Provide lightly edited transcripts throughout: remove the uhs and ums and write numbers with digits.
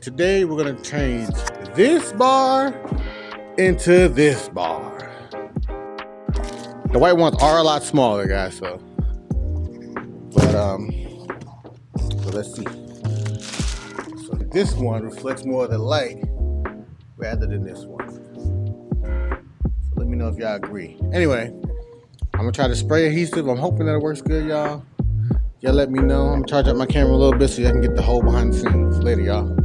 Today we're gonna change this bar into this bar. The white ones are a lot smaller, guys, so let's see. So this one reflects more of the light rather than this one. So let me know if y'all agree. Anyway, I'm gonna try to spray adhesive. I'm hoping that it works good, y'all. Y'all let me know. I'm gonna charge up my camera a little bit so y'all can get the whole behind the scenes. Later, y'all.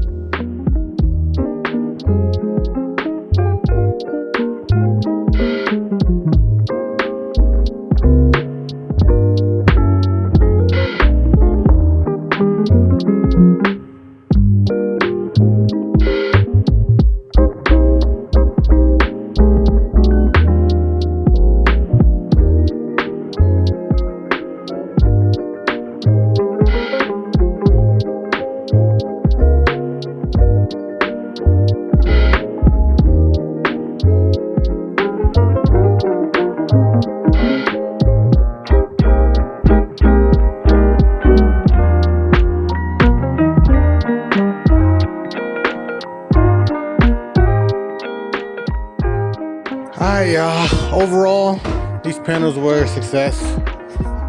Alright, y'all, overall these panels were a success.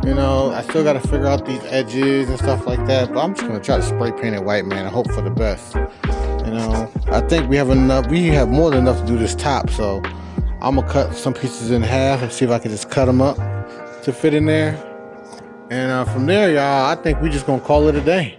You know, I still gotta figure out these edges and stuff like that, but I'm just gonna try to spray paint it white, man, and hope for the best. You know, I think we have more than enough to do this top, so I'm gonna cut some pieces in half and see if I can just cut them up to fit in there. And from there, y'all, I think we just gonna call it a day.